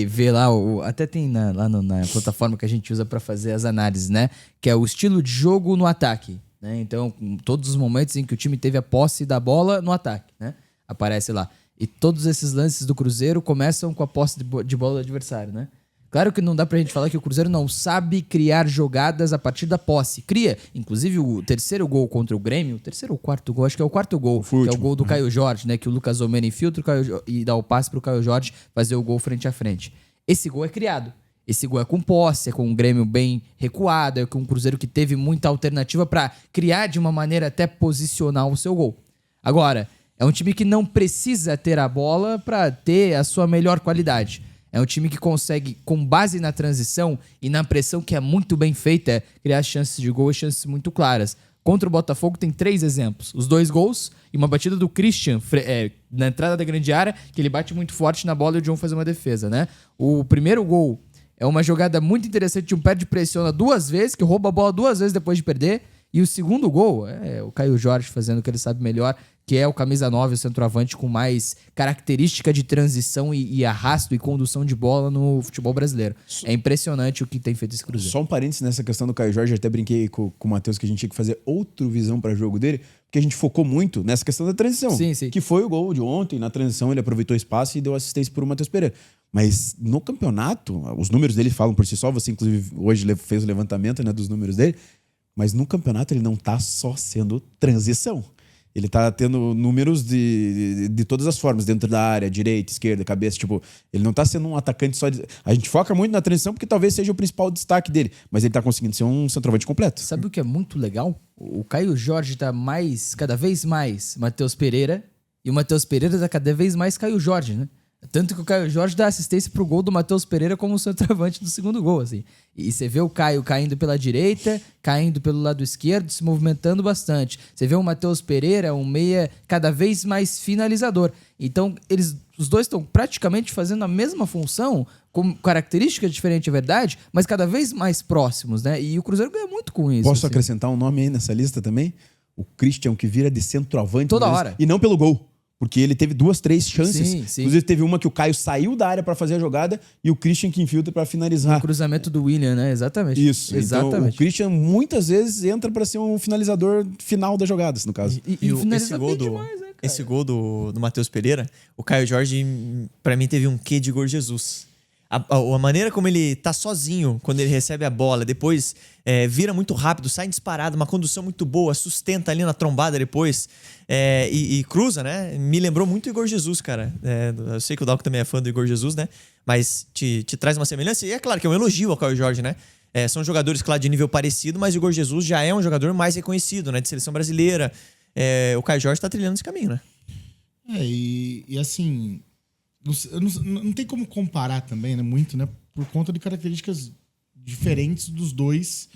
vê lá, até tem lá na plataforma que a gente usa para fazer as análises, né? Que é o estilo de jogo no ataque, né? Então, todos os momentos em que o time teve a posse da bola no ataque, né? Aparece lá. E todos esses lances do Cruzeiro começam com a posse de bola do adversário, né? Claro que não dá pra gente falar que o Cruzeiro não sabe criar jogadas a partir da posse. Cria, inclusive o terceiro gol contra o Grêmio, o terceiro ou quarto gol, acho que é o quarto gol, que é o gol do Caio Jorge, né? Que o Lucas Omena infiltra e dá o passe pro Caio Jorge fazer o gol frente a frente. Esse gol é criado. Esse gol é com posse, é com um Grêmio bem recuado, é com um Cruzeiro que teve muita alternativa pra criar de uma maneira até posicionar o seu gol. Agora, é um time que não precisa ter a bola pra ter a sua melhor qualidade. É um time que consegue, com base na transição e na pressão que é muito bem feita, criar chances de gol e chances muito claras. Contra o Botafogo tem 3 exemplos. Os 2 gols e uma batida do Christian na entrada da grande área, que ele bate muito forte na bola e o John faz uma defesa, né? O primeiro gol é uma jogada muito interessante, um pé de pressiona 2 vezes, que rouba a bola 2 vezes depois de perder. E o segundo gol é o Caio Jorge fazendo o que ele sabe melhor, que é o camisa 9, o centroavante com mais característica de transição e arrasto e condução de bola no futebol brasileiro. É impressionante o que tem feito esse Cruzeiro. Só um parênteses nessa questão do Caio Jorge, eu até brinquei com o Matheus que a gente tinha que fazer outra visão para jogo dele, porque a gente focou muito nessa questão da transição, Sim. que foi o gol de ontem. Na transição ele aproveitou o espaço e deu assistência para o Matheus Pereira. Mas no campeonato, os números dele falam por si só, você inclusive hoje fez o levantamento, né, dos números dele, mas no campeonato ele não tá só sendo transição. Ele tá tendo números de todas as formas, dentro da área, direita, esquerda, cabeça. Tipo, ele não tá sendo um atacante só de... A gente foca muito na transição porque talvez seja o principal destaque dele, mas ele tá conseguindo ser um centroavante completo. Sabe o que é muito legal? O Caio Jorge tá cada vez mais Matheus Pereira, e o Matheus Pereira tá cada vez mais Caio Jorge, né? Tanto que o Caio Jorge dá assistência pro gol do Matheus Pereira como centroavante do segundo gol, assim. E você vê o Caio caindo pela direita, caindo pelo lado esquerdo, se movimentando bastante. Você vê o Matheus Pereira, um meia cada vez mais finalizador. Então, os dois estão praticamente fazendo a mesma função, com característica diferente, é verdade, mas cada vez mais próximos, né? E o Cruzeiro ganha muito com isso. Posso assim. acrescentar um nome aí nessa lista também? O Christian, que vira de centroavante. Toda hora. E não pelo gol. Porque ele teve 2, 3 chances. Sim. Inclusive, teve uma que o Caio saiu da área para fazer a jogada e o Christian que infiltra para finalizar. O cruzamento do William, né? Exatamente. Isso. Exatamente. Então, o Christian muitas vezes entra para ser um finalizador final das jogadas, no caso. E esse gol demais, né, cara? esse gol do Matheus Pereira, o Caio Jorge, pra mim, teve um quê de Igor Jesus. A maneira como ele tá sozinho quando ele recebe a bola, depois vira muito rápido, sai disparado, uma condução muito boa, sustenta ali na trombada depois e cruza, né? Me lembrou muito o Igor Jesus, cara. Eu sei que o Dalco também é fã do Igor Jesus, né? Mas te traz uma semelhança. E é claro que é um elogio ao Caio Jorge, né? São jogadores, claro, de nível parecido, mas o Igor Jesus já é um jogador mais reconhecido, né? De seleção brasileira. O Caio Jorge tá trilhando esse caminho, né? E assim... Não tem como comparar também, né? Muito, né? Por conta de características diferentes dos dois.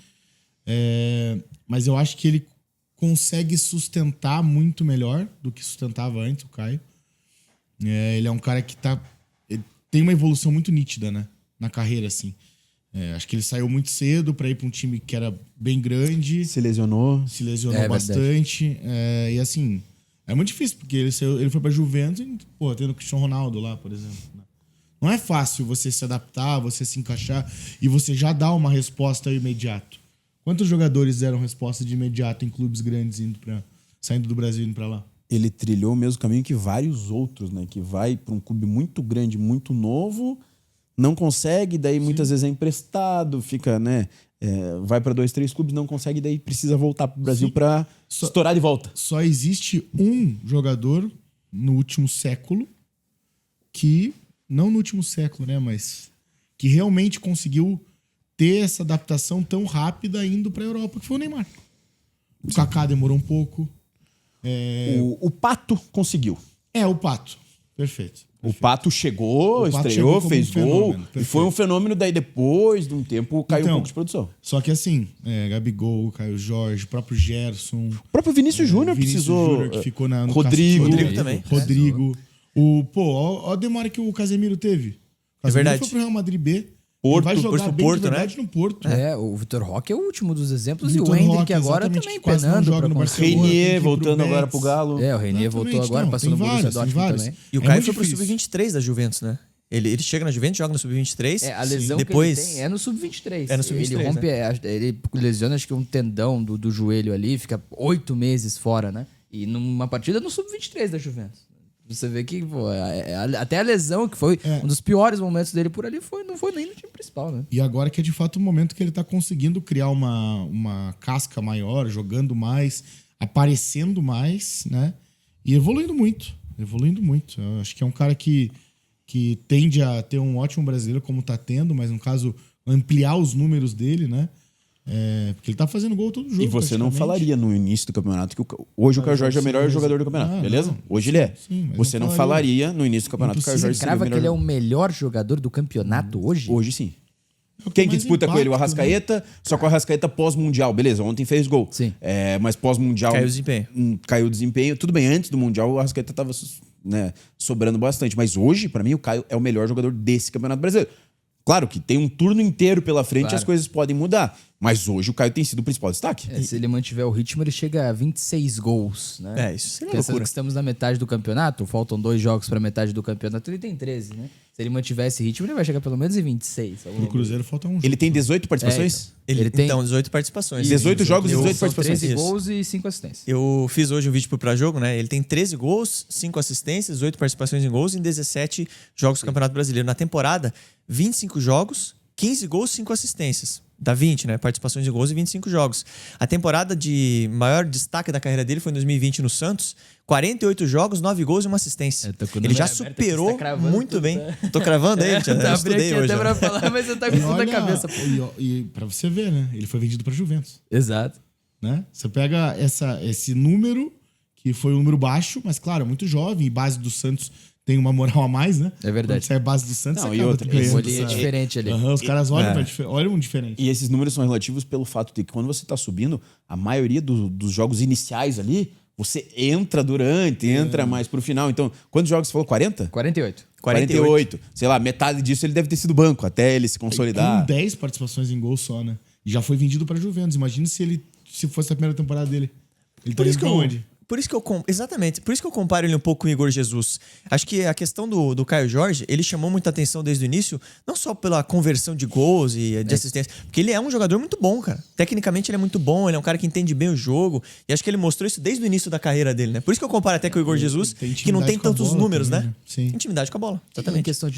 Mas eu acho que ele consegue sustentar muito melhor do que sustentava antes, o Caio. Ele é um cara que ele tem uma evolução muito nítida, né? Na carreira, assim. Acho que ele saiu muito cedo para ir para um time que era bem grande. Se lesionou bastante. E assim... É muito difícil, porque ele foi pra Juventus e, tendo o Cristiano Ronaldo lá, por exemplo. Não é fácil você se adaptar, você se encaixar e você já dar uma resposta imediato. Quantos jogadores deram resposta de imediato em clubes grandes saindo do Brasil e indo pra lá? Ele trilhou o mesmo caminho que vários outros, né? Que vai pra um clube muito grande, muito novo, não consegue, daí muitas vezes é emprestado, fica, né? Vai para 2, 3 clubes, não consegue, daí precisa voltar pro Brasil para estourar de volta. Só existe um jogador no último século que, não no último século, né, mas que realmente conseguiu ter essa adaptação tão rápida indo para a Europa, que foi o Neymar. O Kaká demorou um pouco. O Pato conseguiu. O Pato. Perfeito. O Pato chegou, estreou, fez gol. E foi um fenômeno. Daí depois de um tempo caiu um pouco de produção. Só que assim, Gabigol, Caio Jorge, o próprio Gerson. O próprio Vinícius Júnior precisou. Júnior, que ficou no Rodrigo também. Rodrigo. Olha a demora que o Casemiro teve. O verdade. foi pro Real Madrid B. Porto, vai jogar bem Porto, de verdade, no Porto. O Vitor Roque é o último dos exemplos. Vitor e o Hendrick Roque, agora exatamente, também que quase não penando joga pra no conseguir. Barcelona. Renier voltando agora pro Galo. O Renier voltou agora, passou no Borussia Dortmund também. E o Caio foi pro Sub-23 da Juventus, né? Ele chega na Juventus, joga no Sub-23. A lesão depois... que ele tem é no Sub-23. É no Sub-23, Ele rompe, ele lesiona acho que um tendão do joelho ali, fica 8 meses fora, né? E numa partida no Sub-23 da Juventus. Você vê que pô, até a lesão, que foi um dos piores momentos dele por ali, não foi nem no time principal, né? E agora que é de fato o momento que ele tá conseguindo criar uma casca maior, jogando mais, aparecendo mais, né? E evoluindo muito. Eu acho que é um cara que tende a ter um ótimo brasileiro, como tá tendo, mas no caso, ampliar os números dele, né? Porque ele tá fazendo gol todo jogo. E você não falaria no início do campeonato que hoje o Caio Jorge é o melhor jogador do campeonato, beleza? Não, hoje ele é. sim, mas Você não falaria no início do campeonato que o Caio Jorge seria o Crava que melhor ele é o melhor jogador do campeonato hoje? Hoje sim. É o Quem que mais disputa com ele? O impacta, Arrascaeta, só que o Arrascaeta pós-mundial. Beleza, ontem fez gol. Sim. Mas pós-mundial... Caiu o desempenho. Caiu o desempenho. Tudo bem, antes do mundial o Arrascaeta tava sobrando bastante. Mas hoje, pra mim, o Caio é o melhor jogador desse campeonato brasileiro. Claro que tem um turno inteiro pela frente e as coisas podem mudar. Mas hoje o Caio tem sido o principal destaque. Se ele mantiver o ritmo, ele chega a 26 gols, né? Isso seria Pensando loucura. que estamos na metade do campeonato, faltam 2 jogos pra metade do campeonato, ele tem 13, né? Se ele mantiver esse ritmo, ele vai chegar pelo menos em 26. No Cruzeiro falta um jogo. Ele tem 18 participações? Ele tem Então, 18 participações. 18 jogos e Eu- 18 são participações. 13 Isso. gols e 5 assistências. Eu fiz hoje um vídeo pro Pra Jogo, né? Ele tem 13 gols, 5 assistências, 8 participações em gols em 17 jogos do Campeonato Brasileiro. Na temporada, 25 jogos, 15 gols, 5 assistências. Dá 20, né? Participações em gols e 25 jogos. A temporada de maior destaque da carreira dele foi em 2020 no Santos. 48 jogos, 9 gols e uma assistência. Tô com o Ele número já aberto aqui, superou você tá cravando muito tudo, bem. né? Tô cravando aí, Tia. Eu Eu abri estudei aqui hoje. até pra né? falar, mas você tá com E isso na olha, cabeça. Pô. e pra você ver, né? Ele foi vendido pra Juventus. Exato. Né? Você pega esse número, que foi um número baixo, mas claro, muito jovem, e base do Santos tem uma moral a mais, né? É verdade. Quando você é base do Santos, Não, você e acaba outra, ganhando O olhinho é essa- diferente ali. Aham, os caras olham diferente. E esses números são relativos pelo fato de que quando você tá subindo, a maioria dos jogos iniciais ali, você entra durante, entra mais pro final. Então, quantos jogos você falou? 40? 48. 48. Sei lá, metade disso ele deve ter sido banco, até ele se Com consolidar. 10 participações em gol só, né? E já foi vendido pra Juventus. Imagina se fosse a primeira temporada dele. Ele Por teria isso que ido pra eu, onde? exatamente. Por isso que eu comparo ele um pouco com o Igor Jesus. Acho que a questão do Caio Jorge, ele chamou muita atenção desde o início, não só pela conversão de gols e de assistência, porque ele é um jogador muito bom, cara. Tecnicamente ele é muito bom, ele é um cara que entende bem o jogo, e acho que ele mostrou isso desde o início da carreira dele, né? Por isso que eu comparo até com o Igor Jesus, Tem que não tem intimidade com a tantos bola números, também, né? né? Sim. Intimidade com a bola, Em exatamente. questão de